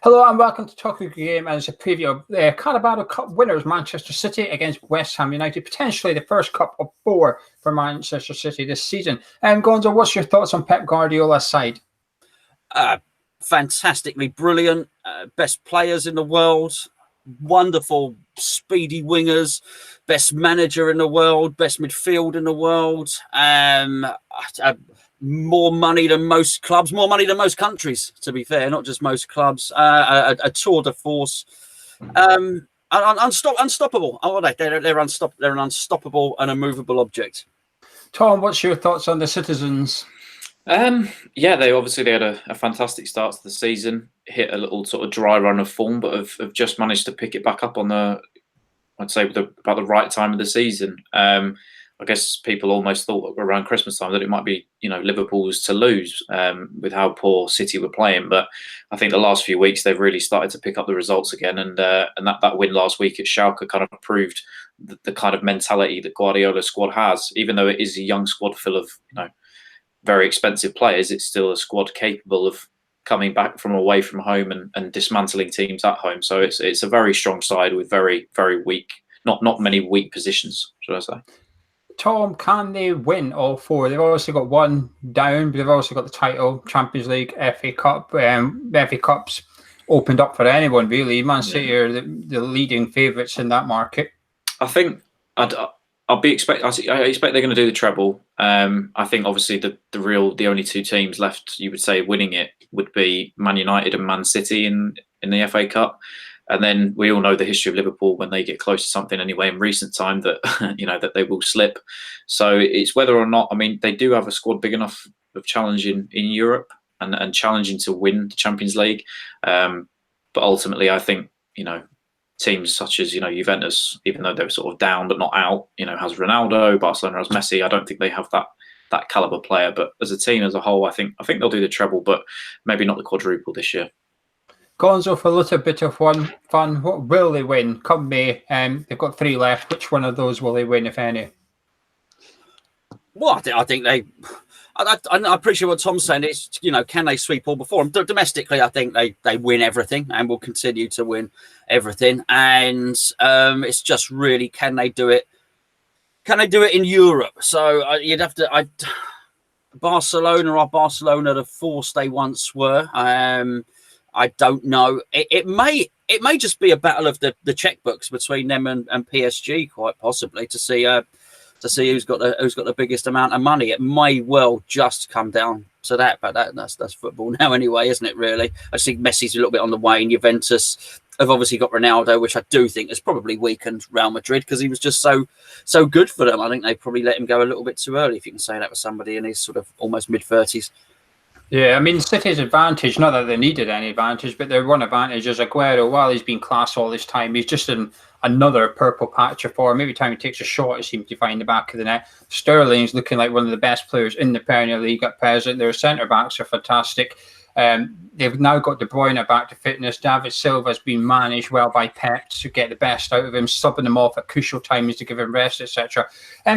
Hello and welcome to Talk of the Game, and it's a preview of the Carabao Cup winners, Manchester City against West Ham United, potentially the first cup of 4 for Manchester City this season. Gonzo, what's your thoughts on Pep Guardiola's side? Fantastically brilliant, best players in the world, wonderful speedy wingers, best manager in the world, best midfield in the world, more money than most clubs, more money than most countries, to be fair, not just most clubs, a tour de force, unstoppable. Oh, they're unstoppable. They're an unstoppable and immovable object. Tom, what's your thoughts on the Citizens? Yeah, they had a fantastic start to the season, hit a little sort of dry run of form, but have just managed to pick it back up on about the right time of the season. I guess people almost thought around Christmas time that it might be, Liverpool's to lose with how poor City were playing. But I think the last few weeks they've really started to pick up the results again, and that win last week at Schalke kind of proved the kind of mentality that Guardiola's squad has. Even though it is a young squad full of very expensive players, it's still a squad capable of coming back from away from home and dismantling teams at home. So it's a very strong side with very, very weak, not many weak positions, should I say. Tom, can they win all 4? They've obviously got one down, but they've also got the title, Champions League, FA Cup. FA Cup's opened up for anyone, really. Man City are the leading favourites in that market. I think I expect they're going to do the treble. I think obviously the only 2 teams left, you would say, winning it would be Man United and Man City in the FA Cup. And then we all know the history of Liverpool when they get close to something anyway in recent time that that they will slip. So it's whether or not, they do have a squad big enough of challenging in Europe and challenging to win the Champions League. But ultimately, I think teams such as Juventus, even though they're sort of down but not out, has Ronaldo, Barcelona has Messi. I don't think they have that caliber player. But as a team as a whole, I think they'll do the treble, but maybe not the quadruple this year. Gonzo, for a little bit of fun, what will they win come May? They've got 3 left. Which one of those will they win, if any? Well, I think they. I appreciate what Tom's saying. It's can they sweep all before them? Domestically, I think they win everything and will continue to win everything. And it's just really, can they do it? Can they do it in Europe? So you'd have to. Barcelona the force they once were. I don't know. It may just be a battle of the checkbooks between them and PSG, quite possibly, to see who's got the biggest amount of money. It may well just come down to that, but that's football now anyway, isn't it? Really, I think Messi's a little bit on the wane. Juventus have obviously got Ronaldo, which I do think has probably weakened Real Madrid because he was just so good for them. I think they probably let him go a little bit too early, if you can say that with somebody in his sort of almost mid-30s. Yeah, City's advantage, not that they needed any advantage, but their one advantage is Aguero. While he's been class all this time, he's just in another purple patch of form. Every time he takes a shot, he seems to find the back of the net. Sterling's looking like one of the best players in the Premier League at present. Their centre-backs are fantastic. They've now got De Bruyne back to fitness. David Silva's been managed well by Pep to get the best out of him, subbing him off at crucial times to give him rest, etc.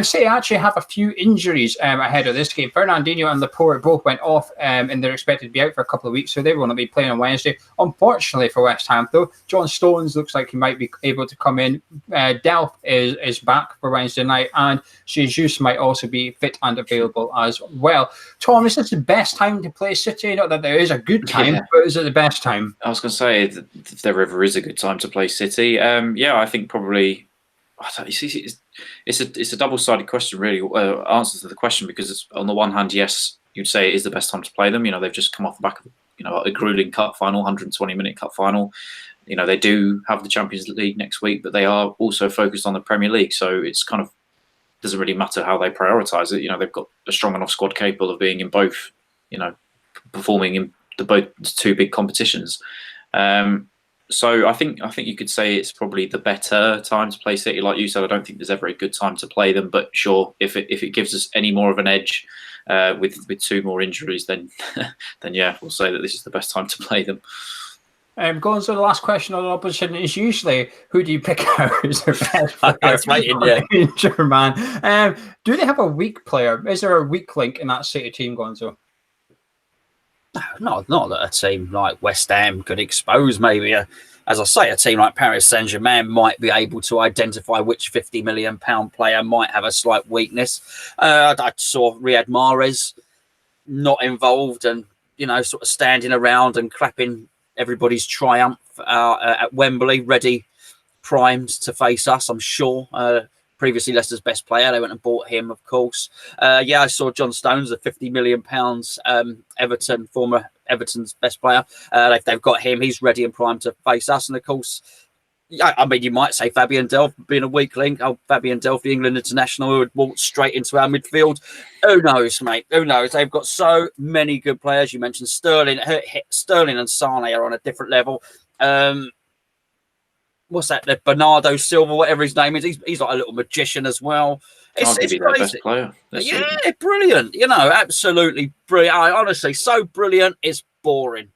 City actually have a few injuries ahead of this game. Fernandinho and Laporte both went off and they're expected to be out for a couple of weeks, so they won't be playing on Wednesday. Unfortunately for West Ham, though, John Stones looks like he might be able to come in. Delph is back for Wednesday night, and Jesus might also be fit and available as well. Tom, is this the best time to play City? Not that there is a good time, but is it the best time? I was going to say, if there ever is a good time to play City, I think probably. It's a double-sided question, really. Answer to the question, because on the one hand, yes, you'd say it is the best time to play them. They've just come off the back of a grueling cup final, 120-minute cup final. They do have the Champions League next week, but they are also focused on the Premier League. So it's kind of doesn't really matter how they prioritise it. They've got a strong enough squad capable of being in both. Performing in both 2 big competitions. So I think you could say it's probably the better time to play City. Like you said, I don't think there's ever a good time to play them. But sure, if it gives us any more of an edge with 2 more injuries, then yeah, we'll say that this is the best time to play them. Going to the last question on the opposition is usually, who do you pick out as their best player? That's right, Injured man. Do they have a weak player? Is there a weak link in that City team, Gonzo? Not that a team like West Ham could expose maybe as I say, a team like Paris Saint-Germain might be able to identify which £50 million player might have a slight weakness. I saw Riyad Mahrez not involved and, sort of standing around and clapping everybody's triumph at Wembley, ready, primed to face us, I'm sure. Previously Leicester's best player. They went and bought him, of course. I saw John Stones, a £50 million former Everton's best player. They've got him. He's ready and primed to face us. And, of course, I mean, you might say Fabian Delph being a weak link. Oh, Fabian Delph, the England international, who would walk straight into our midfield. Who knows, mate? Who knows? They've got so many good players. You mentioned Sterling. Sterling and Sane are on a different level. What's that? The Bernardo Silva, whatever his name is. He's like a little magician as well. It's crazy. Their best player. Yeah, brilliant. Absolutely brilliant. Honestly, so brilliant. It's boring.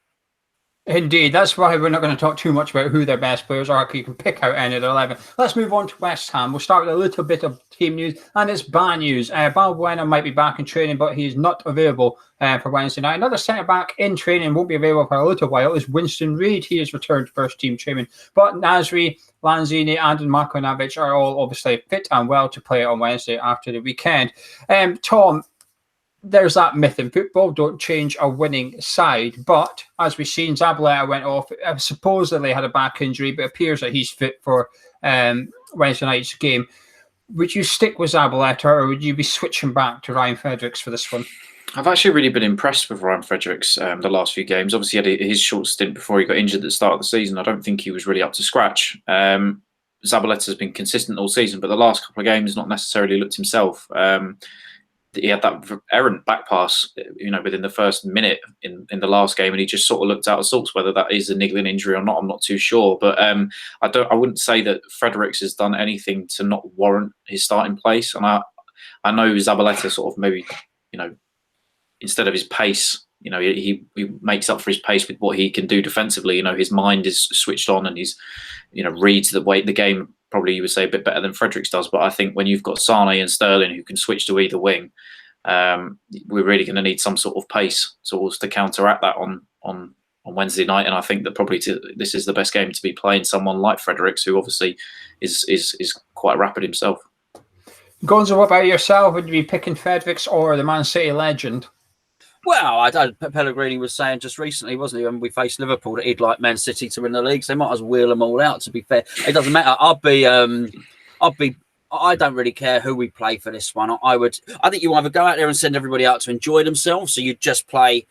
Indeed, that's why we're not going to talk too much about who their best players are. You can pick out any of the 11. Let's move on to West Ham. We'll start with a little bit of team news, and it's bad news. Balbuena might be back in training, but he's not available for Wednesday night. Another centre-back in training won't be available for a little while is Winston Reid. He has returned to first-team training. But Nasri, Lanzini, and Markovic are all obviously fit and well to play on Wednesday after the weekend. Tom, there's that myth in football, don't change a winning side. But as we've seen, Zabaleta went off, supposedly had a back injury, but it appears that he's fit for Wednesday night's game. Would you stick with Zabaleta or would you be switching back to Ryan Fredericks for this one? I've actually really been impressed with Ryan Fredericks the last few games. Obviously, he had his short stint before he got injured at the start of the season. I don't think he was really up to scratch. Zabaleta has been consistent all season, but the last couple of games not necessarily looked himself. He had that errant back pass, within the first minute in the last game, and he just sort of looked out of sorts. Whether that is a niggling injury or not, I'm not too sure. But I wouldn't say that Fredericks has done anything to not warrant his starting place. And I know Zabaleta sort of maybe, instead of his pace, he makes up for his pace with what he can do defensively. His mind is switched on, and he's, reads the game. Probably you would say a bit better than Fredericks does, but I think when you've got Sane and Sterling who can switch to either wing, we're really going to need some sort of pace to counteract that on Wednesday night. And I think that probably this is the best game to be playing someone like Fredericks, who obviously is quite rapid himself. Gonzo, what about yourself? Would you be picking Fredericks or the Man City legend? Well, Pellegrini was saying just recently, wasn't he, when we faced Liverpool, that he'd like Man City to win the league. So they might as well wheel them all out, to be fair. It doesn't matter. I don't really care who we play for this one. I think you either go out there and send everybody out to enjoy themselves. So you just play,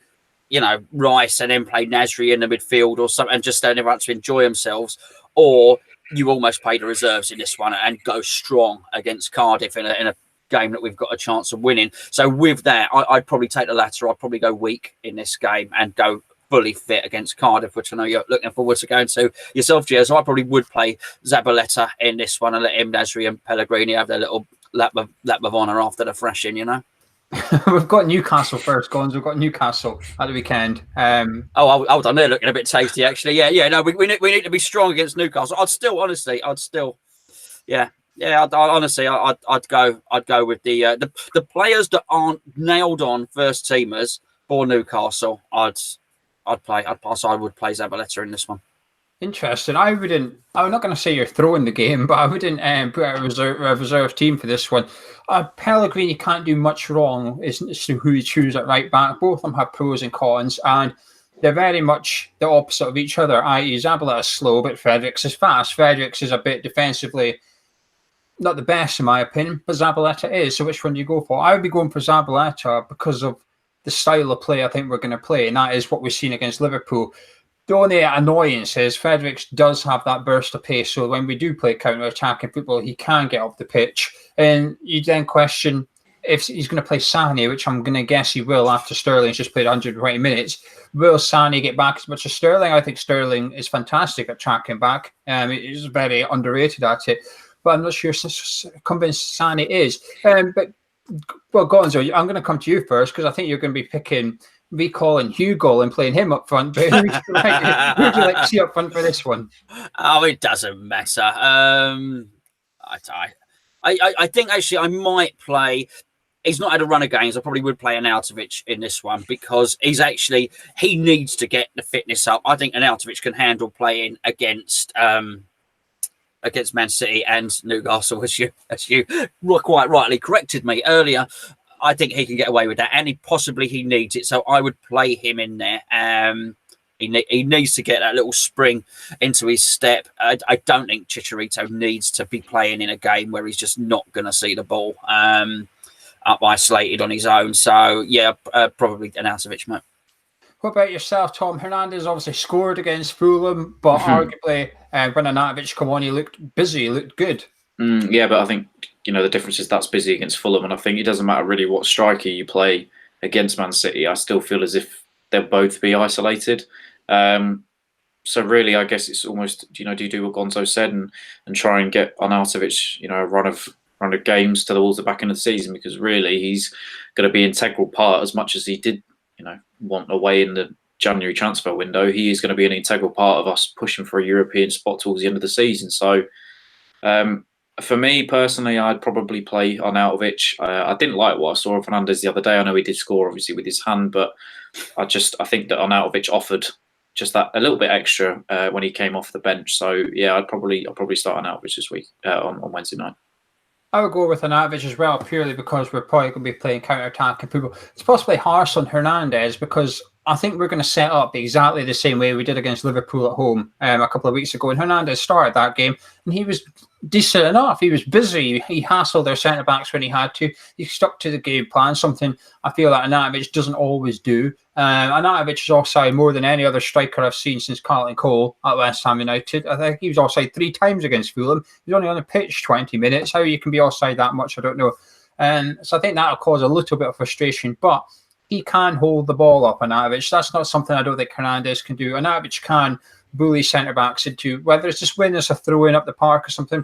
Rice and then play Nasri in the midfield or something and just stand everyone to enjoy themselves. Or you almost play the reserves in this one and go strong against Cardiff in a game that we've got a chance of winning. So with that, I'd probably take the latter. I'd probably go weak in this game and go fully fit against Cardiff, which I know you're looking forward to going to yourself, Gio. So I probably would play Zabaleta in this one and let him, Nasri and Pellegrini have their little lap of honour after the thrashing, We've got Newcastle first, Gons. We've got Newcastle at the weekend. Hold on, they're looking a bit tasty, actually. Yeah. No, we need to be strong against Newcastle. I'd still go with the players that aren't nailed on first teamers for Newcastle. I would play Zabaleta in this one. Interesting. I'm not going to say you're throwing the game, but I wouldn't put out a reserve team for this one. Pellegrini can't do much wrong as to who he chooses at right back. Both of them have pros and cons, and they're very much the opposite of each other, i.e. Zabaleta is slow, but Fredericks is fast. Fredericks is a bit defensively not the best, in my opinion, but Zabaleta is. So which one do you go for? I would be going for Zabaleta because of the style of play I think we're going to play, and that is what we've seen against Liverpool. The only annoyance is Fredericks does have that burst of pace, so when we do play counter-attacking football, he can get off the pitch. And you then question if he's going to play Sane, which I'm going to guess he will after Sterling's just played 120 minutes. Will Sane get back as much as Sterling? I think Sterling is fantastic at tracking back. He's very underrated at it. But I'm not sure convinced Sane is. But Gonzo, I'm going to come to you first because I think you're going to be recalling Hugo and playing him up front. But who would you like to see up front for this one? Oh, it doesn't matter. I think actually I might play. he's not had a run of games, I probably would play Arnautovic in this one because he needs to get the fitness up. I think Arnautovic can handle playing against Man City and Newcastle, as you quite rightly corrected me earlier. I think he can get away with that, and he needs it. So I would play him in there. He needs to get that little spring into his step. I don't think Chicharito needs to be playing in a game where he's just not going to see the ball up isolated on his own. So, yeah, probably Arnautovic, mate. What about yourself, Tom? Hernandez obviously scored against Fulham, but arguably when Arnautovic came on, he looked busy, he looked good. Yeah, but I think, the difference is that's busy against Fulham, and I think it doesn't matter really what striker you play against Man City. I still feel as if they'll both be isolated. So really, I guess it's almost, do you do what Gonzo said and try and get Arnautovic, a run of games towards the back end of the season, because really he's going to be an integral part as much as he did, want away in the January transfer window. He is going to be an integral part of us pushing for a European spot towards the end of the season. So for me personally, I'd probably play Arnautovic. I didn't like what I saw of Fernandes the other day. I know he did score obviously with his hand, but I think that Arnautovic offered just that a little bit extra when he came off the bench. So yeah, I'll probably start Arnautovic this week on Wednesday night. I would go with Arnautovic as well, purely because we're probably going to be playing counter-attacking people. It's possibly harsh on Hernandez because I think we're going to set up exactly the same way we did against Liverpool at home a couple of weeks ago. And Hernandez started that game, and he was decent enough. He was busy. He hassled their centre-backs when he had to. He stuck to the game plan, something I feel that Arnautovic doesn't always do. Arnautovic is offside more than any other striker I've seen since Carlton Cole at West Ham United. I think he was offside 3 times against Fulham. He was only on the pitch 20 minutes. How you can be offside that much, I don't know. So I think that'll cause a little bit of frustration, but he can hold the ball up, Arnautovic. That's not something I don't think Hernandez can do. Arnautovic can bully centre-backs into, whether it's just winning us a throw-in up the park or something.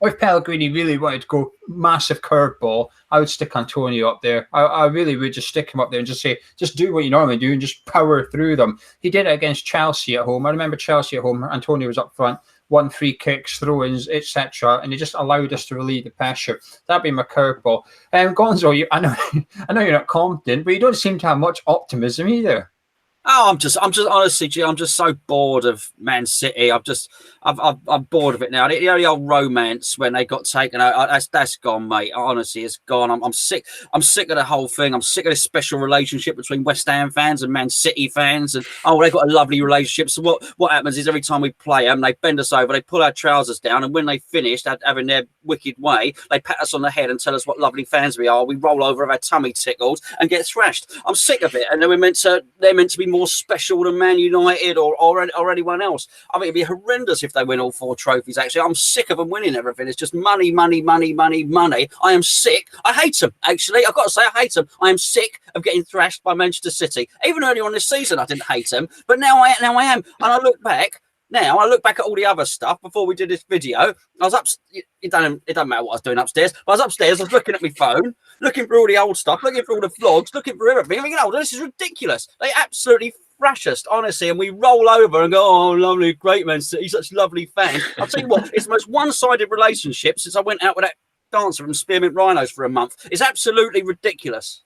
Or if Pellegrini really wanted to go massive curveball, I would stick Antonio up there. I really would just stick him up there and just say, just do what you normally do and just power through them. He did it against Chelsea at home. I remember Chelsea at home, Antonio was up front, won free kicks, throw-ins, etc., and he just allowed us to relieve the pressure. That'd be my curveball. Gonzo, I know you're not confident, but you don't seem to have much optimism either. Oh, I'm just honestly, G, I'm just so bored of Man City. I'm bored of it now. The only old romance when they got taken out, that's gone, mate. Honestly, it's gone. I'm sick. I'm sick of the whole thing. I'm sick of this special relationship between West Ham fans and Man City fans. And they've got a lovely relationship. So what happens is every time we play them, they bend us over, they pull our trousers down, and when they finished having their wicked way, they pat us on the head and tell us what lovely fans we are. We roll over, have our tummy tickled, and get thrashed. I'm sick of it. And then they're meant to be more special than Man United or anyone else. I think it'd be horrendous if they win all 4 trophies. Actually, I'm sick of them winning everything. It's just money, money, money, money, money. I am sick. I hate them. Actually, I've got to say, I hate them. I am sick of getting thrashed by Manchester City. Even earlier on this season, I didn't hate them, but now I am. And I look back. Now, I look back at all the other stuff before we did this video. I was up. It doesn't matter what I was doing upstairs. But I was upstairs. I was looking at my phone, looking for all the old stuff, looking for all the vlogs, looking for everything. I mean, this is ridiculous. They absolutely thrash us, honestly, and we roll over and go, "Oh, lovely, great man, City, such lovely fans." I'll tell you what, it's the most one-sided relationship since I went out with that dancer from Spearmint Rhinos for a month. It's absolutely ridiculous.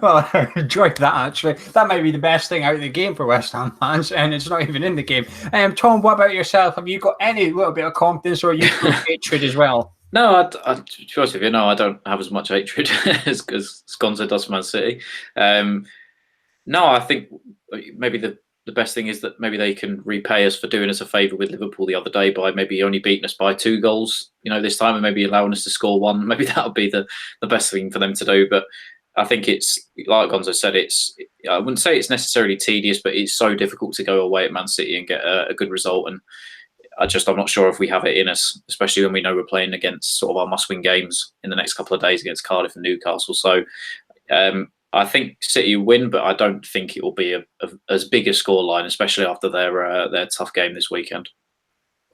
Well, I enjoyed that, actually. That might be the best thing out of the game for West Ham fans, and it's not even in the game. Tom, what about yourself? Have you got any little bit of confidence, or are you hatred as well? No, to be honest with you, no, I don't have as much hatred as Gonzo does for Man City. No, I think maybe the best thing is that maybe they can repay us for doing us a favour with Liverpool the other day by maybe only beating us by 2 goals, this time, and maybe allowing us to score 1. Maybe that'll be the best thing for them to do. But I think it's, like Gonzo said, I wouldn't say it's necessarily tedious, but it's so difficult to go away at Man City and get a good result. And I'm not sure if we have it in us, especially when we know we're playing against sort of our must-win games in the next couple of days against Cardiff and Newcastle. So I think City win, but I don't think it will be as big a scoreline, especially after their tough game this weekend.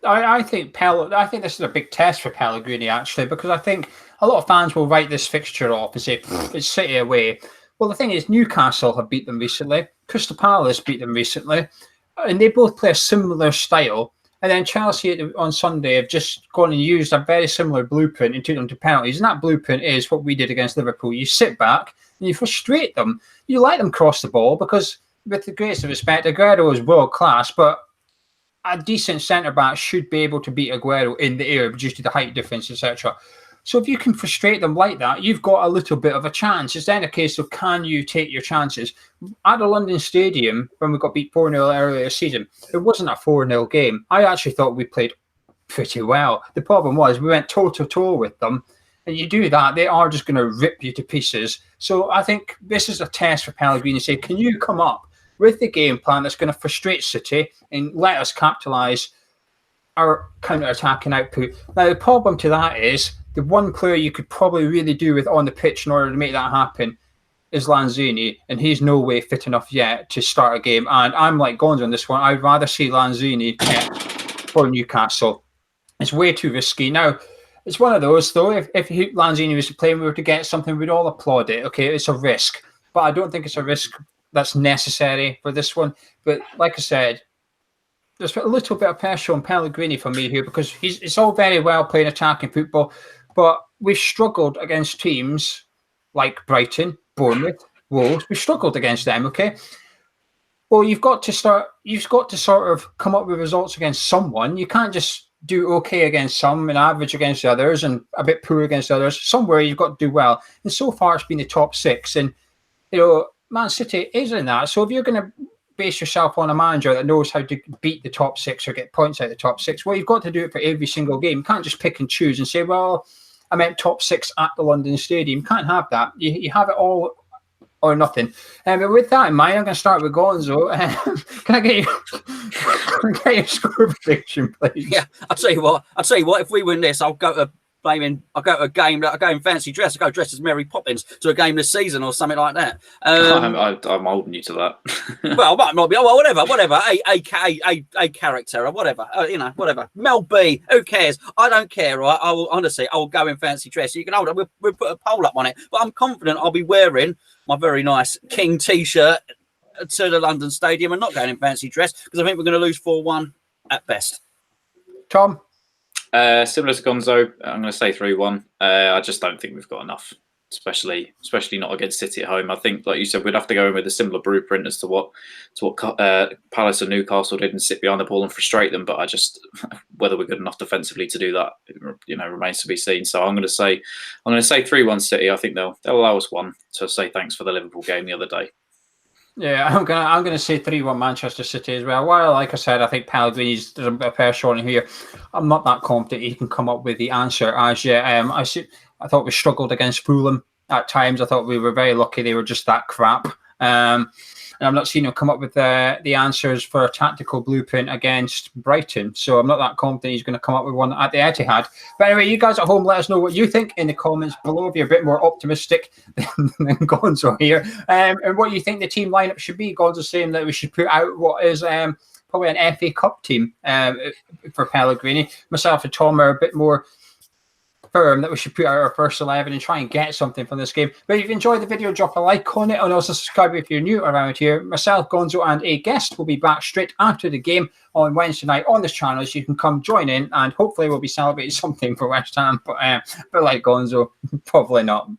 I think this is a big test for Pellegrini, actually, because I think a lot of fans will write this fixture off and say it's City away. Well, the thing is, Newcastle have beat them recently. Crystal Palace beat them recently, and they both play a similar style. And then Chelsea on Sunday have just gone and used a very similar blueprint and took them to penalties. And that blueprint is what we did against Liverpool. You sit back and you frustrate them. You let them cross the ball because, with the greatest of respect, Aguero is world class, but a decent centre-back should be able to beat Aguero in the air due to the height difference, etc. So if you can frustrate them like that, you've got a little bit of a chance. It's then a case of, can you take your chances? At the London Stadium, when we got beat 4-0 earlier this season, it wasn't a 4-0 game. I actually thought we played pretty well. The problem was we went toe-to-toe with them, and you do that, they are just going to rip you to pieces. So I think this is a test for Pellegrini to say, can you come up with the game plan that's going to frustrate City and let us capitalise our counter-attacking output? Now, the problem to that is, the one player you could probably really do with on the pitch in order to make that happen is Lanzini, and he's no way fit enough yet to start a game. And I'm like Gonzo on this one. I'd rather see Lanzini kept for Newcastle. It's way too risky. Now, it's one of those, though. If Lanzini was to play and we were to get something, we'd all applaud it. Okay, it's a risk. But I don't think it's a risk that's necessary for this one. But like I said, there's a little bit of pressure on Pellegrini for me here, because it's all very well playing attacking football, but we've struggled against teams like Brighton, Bournemouth, Wolves. We've struggled against them, okay? Well, you've got to sort of come up with results against someone. You can't just do okay against some and average against the others and a bit poor against others. Somewhere you've got to do well. And so far it's been the top six. And, Man City is in that. So if you're going to base yourself on a manager that knows how to beat the top six or get points out of the top six, well, you've got to do it for every single game. You can't just pick and choose and say, well, I meant top six at the London Stadium. You can't have that. You have it all or nothing. But with that in mind, I'm going to start with Gonzo. Can I get your score prediction, please? Yeah, I'll tell you what. If we win this, I'll go to a game. I go in fancy dress. I go dressed as Mary Poppins to a game this season or something like that. I'm holding you to that. Well, might not be. Oh, well, whatever. A character or whatever. Whatever. Mel B. Who cares? I don't care. Right? I will go in fancy dress. You can hold it. We'll put a poll up on it. But I'm confident I'll be wearing my very nice King T-shirt to the London Stadium and not going in fancy dress, because I think we're going to lose 4-1 at best. Tom? Similar to Gonzo, I'm going to say 3-1. I just don't think we've got enough, especially not against City at home. I think, like you said, we'd have to go in with a similar blueprint as to what Palace and Newcastle did and sit behind the ball and frustrate them. But I just, whether we're good enough defensively to do that, remains to be seen. So I'm going to say 3-1 City. I think they'll allow us one to say thanks for the Liverpool game the other day. Yeah, I'm gonna say 3-1 Manchester City as well. Well, like I said, I think Pellegrini's, there's a bit of pressure on here. I'm not that confident he can come up with the answer as yet. I thought we struggled against Fulham at times. I thought we were very lucky they were just that crap. And I'm not seeing him come up with the answers for a tactical blueprint against Brighton. So I'm not that confident he's going to come up with one at the Etihad. But anyway, you guys at home, let us know what you think in the comments below if you're a bit more optimistic than Gonzo here. And what you think the team lineup should be. Gonzo's saying that we should put out what is probably an FA Cup team for Pellegrini. Myself and Tom are a bit more firm that we should put out our first 11 and try and get something from this game. But if you enjoyed the video, drop a like on it and also subscribe if you're new around here. Myself, Gonzo, and a guest will be back straight after the game on Wednesday night on this channel, so you can come join in and hopefully we'll be celebrating something for West Ham. But like Gonzo, probably not.